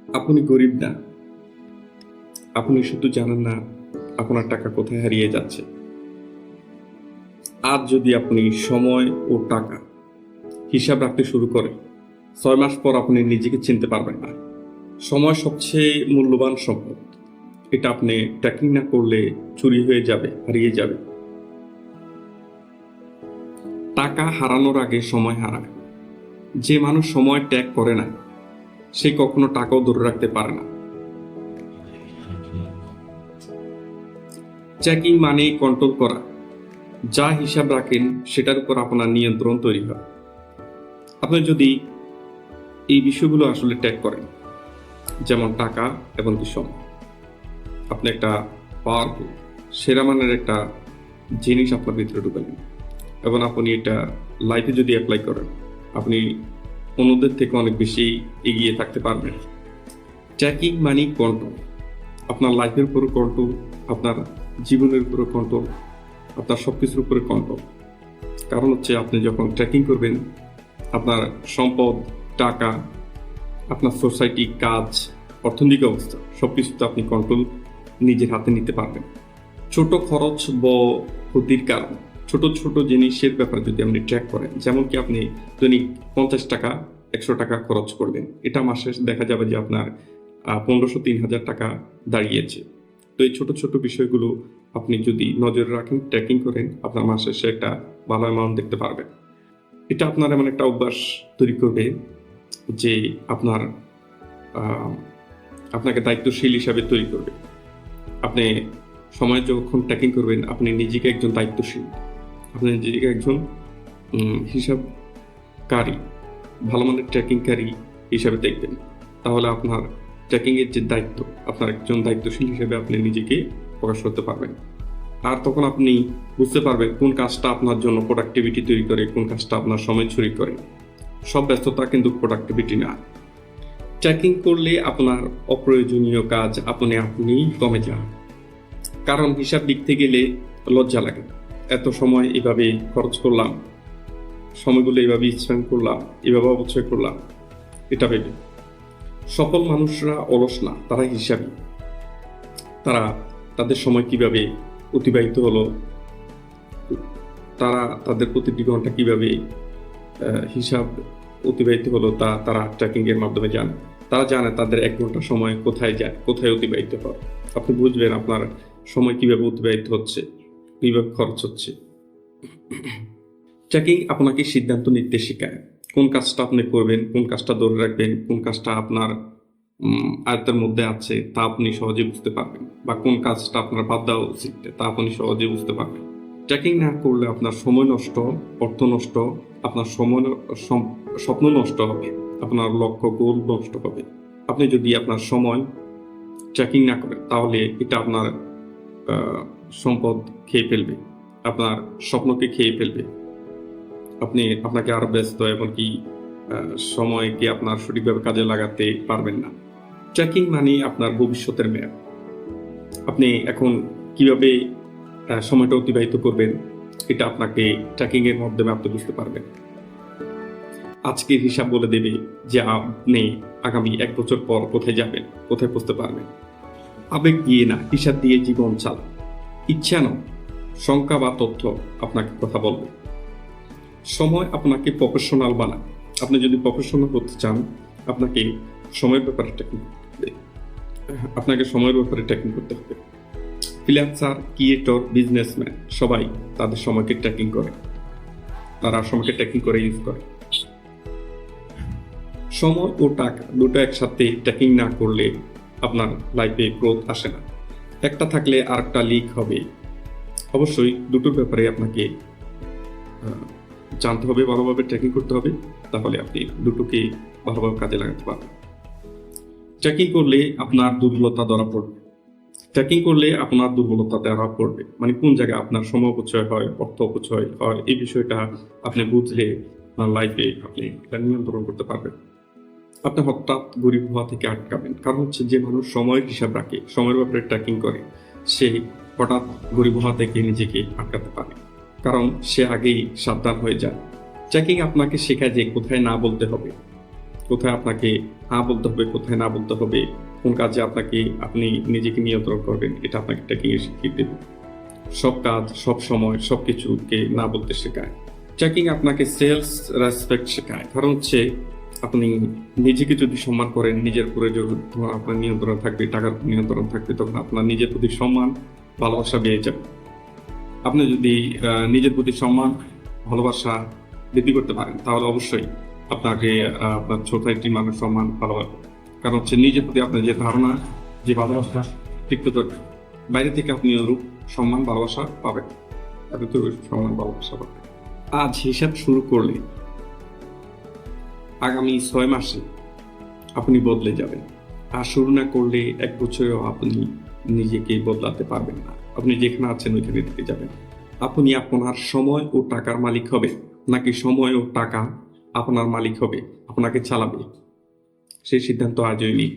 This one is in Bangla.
আপনি গরিব না, আপনি শুধু জানেন না আপনার টাকা কোথায় হারিয়ে যাচ্ছে। আজ যদি আপনি সময় ও টাকা হিসাব রাখতে শুরু করেন, 6 মাস পর আপনি নিজেকে চিনতে পারবেন না। সময় সবচেয়ে মূল্যবান সম্পদ। এটা আপনি ট্র্যাকিং না করলে চুরি হয়ে যাবে, হারিয়ে যাবে। টাকা হারানোর আগে সময় হারায়। যে মানুষ সময় ট্যাগ করে না, সে কখনো টাকাও ধরে রাখতে পারে না। ট্র্যাকিং মানে কন্ট্রোল করা। যা হিসাব রাখেন সেটার উপর আপনার নিয়ন্ত্রণ তৈরি হয়। আপনি যদি এই বিষয়গুলো আসলে ট্যাগ করেন, যেমন টাকা এবং কি সময়, আপনি একটা পাওয়ারফুল সেরা মানের একটা জিনিস আপনার ভিতরে ঢুকালেন এবং আপনি এটা লাইফে যদি অ্যাপ্লাই করেন, আপনি অন্যদের থেকে অনেক বেশি এগিয়ে থাকতে পারবেন। ট্র্যাকিং মানে কন্ট্রোল। আপনার লাইফের উপরে কন্ট্রোল, আপনার জীবনের উপরে কন্ট্রোল, আপনার সব কিছুর উপরে কন্ট্রোল। কারণ হচ্ছে আপনি যখন ট্র্যাকিং করবেন, আপনার সম্পদ, টাকা, আপনার সোসাইটি, কাজ, অর্থনৈতিক অবস্থা সব কিছুতে আপনি কন্ট্রোল নিজের হাতে নিতে পারবেন। ছোট খরচ বা ক্ষতির কারণ, ছোট ছোট জিনিসের ব্যাপারে যদি আপনি ট্র্যাক করেন, যেমন কি আপনি দৈনিক 50 টাকা 100 টাকা খরচ করবেন, এটা মাসে দেখা যাবে যে আপনার 1500-3000 টাকা দাঁড়িয়েছে। তো এই ছোট ছোট বিষয়গুলো আপনি যদি নজরে রাখেন, ট্র্যাকিং করেন, আপনার মাসে সে একটা ভালো অ্যামাউন্ট দেখতে পারবেন। এটা আপনার এমন একটা অভ্যাস তৈরি করবে যে আপনার আপনাকে দায়িত্বশীল হিসাবে তৈরি করবে। আপনি সময় যখন ট্র্যাকিং করবেন, আপনি নিজেকে একজন দায়িত্বশীল, আপনি নিজেকে একজন হিসাবকারী, ভালো মানের ট্র্যাকিংকারী হিসাবে দেখবেন। তাহলে আপনার ট্র্যাকিংয়ের যে দায়িত্ব, আপনার একজন দায়িত্বশীল হিসেবে আপনি নিজেকে প্রকাশ করতে পারবেন। আর তখন আপনি বুঝতে পারবেন কোন কাজটা আপনার জন্য প্রোডাক্টিভিটি তৈরি করে, কোন কাজটা আপনার সময় চুরি করে। সব ব্যস্ততা কিন্তু প্রোডাক্টিভিটি না। ট্র্যাকিং করলে আপনার অপ্রয়োজনীয় কাজ আপনি কমে যান। কারণ হিসাব লিখতে গেলে লজ্জা লাগে। এত সময় এভাবে খরচ করলাম, সময়গুলো এভাবে স্পেন্ড করলাম, এভাবে অপচয় করলাম, এটা ভেবে। সফল মানুষরা অলস না, তারা হিসাবী। তারা তাদের সময় কিভাবে অতিবাহিত হলো, তারা তাদের প্রতিটি ঘন্টা কিভাবে হিসাব অতিবাহিত হলো তা তারা ট্র্যাকিং এর মাধ্যমে জানে। তারা জানে তাদের 1 ঘন্টা সময় কোথায় যায়, কোথায় অতিবাহিত হয়। আপনি বুঝবেন আপনার সময় কিভাবে অতিবাহিত হচ্ছে, কিভাবে খরচ হচ্ছে। ট্র্যাকিং আপনাকে সিদ্ধান্ত নিতে শেখায়। কোন কাজটা আপনি করবেন, কোন কাজটা ধরে রাখবেন, কোন কাজটা আপনার আয়ত্তের মধ্যে আছে তা আপনি সহজে বুঝতে পারবেন, বা কোন কাজটা আপনার বাদ দেওয়া উচিত তা আপনি সহজে বুঝতে পারবেন। ট্র্যাকিং না করলে আপনার সময় নষ্ট, অর্থ নষ্ট, আপনার স্বপ্ন নষ্ট হবে, আপনার লক্ষ্য গোল নষ্ট হবে। আপনি যদি আপনার সময় ট্র্যাকিং না করেন, তাহলে এটা আপনার সম্পদ খেয়ে ফেলবে, আপনার স্বপ্নকে খেয়ে ফেলবে। আপনাকে আরো ব্যস্ত, এমনকি সময়কে আপনার সঠিকভাবে কাজে লাগাতে পারবেন না। ট্র্যাকিং মানে আপনার ভবিষ্যতের ম্যাপ। আপনি এখন কিভাবে সময়টা অতিবাহিত করবেন, এটা আপনাকে ট্র্যাকিং এর মাধ্যমে আপনি বুঝতে পারবেন। আজকের হিসাব বলে দেবে যে আপনি আগামী 1 বছর পর কোথায় যাবেন, কোথায় পৌঁছতে পারবেন। আবেগ দিয়ে না, হিসাব দিয়ে জীবন চালান। ইচ্ছা নয়, সংখ্যা বা তথ্য আপনাকে কথা বলবে। সময় আপনাকে প্রফেশনাল বানায়। আপনি যদি প্রফেশনাল হতে চান, আপনাকে সময়ের ব্যাপারে ট্র্যাকিং করতে হবে। ফ্রিল্যান্সার, ক্রিয়েটর, বিজনেসম্যান সবাই তাদের সময়কে ট্র্যাকিং করে, তারা সময়কে ট্র্যাকিং করে ইউজ করে। সময় ও টাকা দুটো একসাথে ট্র্যাকিং না করলে আপনার লাইফে গ্রোথ আসে না। একটা থাকলে আরেকটা লিক হবে। অবশ্যই দুটোর ব্যাপারে আপনাকে জানতে হবে, ভালোভাবে ট্র্যাকিং করতে হবে, তাহলে আপনি দুটোকে ভালোভাবে কাজে লাগাতে পারবেন। ট্র্যাকিং করলে আপনার দুর্বলতা ধরা পড়বে, মানে কোন জায়গায় আপনার সময় অপচয় হয়, অর্থ অপচয় হয়, এই বিষয়টা আপনি বুঝলে আপনার লাইফে আপনি এটা নিয়ন্ত্রণ করতে পারবেন। আপনি হঠাৎ গরিব হওয়া থেকে আটকাবেন। কারণ হচ্ছে যে মানুষ সময়ের হিসাব রাখে, সময়ের ব্যাপারে ট্র্যাকিং করে, সে হঠাৎ গরিব হওয়া থেকে নিজেকে আটকাতে পারে, কারণ সে আগেই সাবধান হয়ে যায়। ট্র্যাকিং আপনাকে শেখায় যে কোথায় না বলতে হবে, কোথায় আপনাকে হ্যাঁ বলতে হবে, কোথায় না বলতে হবে, কোন কাজে আপনি নিজেকে নিয়ন্ত্রণ করবেন, এটা আপনাকে ট্র্যাকিং এ শিখিয়ে দেবে। সব কাজ, সব সময়, সবকিছুকে না বলতে শেখায়। ট্র্যাকিং আপনাকে সেলস রেসপেক্ট শেখায়। কারণ হচ্ছে আপনি নিজেকে যদি সম্মান করেন, নিজের উপরে যখন আপনার নিয়ন্ত্রণ থাকবে, টাকার উপর নিয়ন্ত্রণ থাকবে, তখন আপনার নিজের প্রতি সম্মান, ভালোবাসা বেড়ে যাবে। আপনি যদি নিজের প্রতি সম্মান, ভালোবাসা বৃদ্ধি করতে পারেন, তাহলে অবশ্যই আপনাকে আপনার সোসাইটির মানুষ সম্মান, ভালোবাসা, কারণ হচ্ছে নিজের প্রতি আপনার যে ধারণা, যে ভালোবাসা ঠিক তো বাইরে থেকে আপনি অনুরূপ সম্মান, ভালোবাসা পাবেন। এত তো সম্মান, ভালোবাসা পাবেন। আজ হিসাব শুরু করলে আগামী 6 মাসে আপনি বদলে যাবেন। আর শুরু না করলে 1 বছরেও আপনি নিজেকে বদলাতে পারবেন না। আপনি যেখানে আছেন ওইখানে থেকে যাবেন। আপনি আপনার সময় ও টাকার মালিক হবেন, নাকি সময় ও টাকা আপনার মালিক হবে, আপনাকে চালাবে? সেই সিদ্ধান্ত আজই নিন।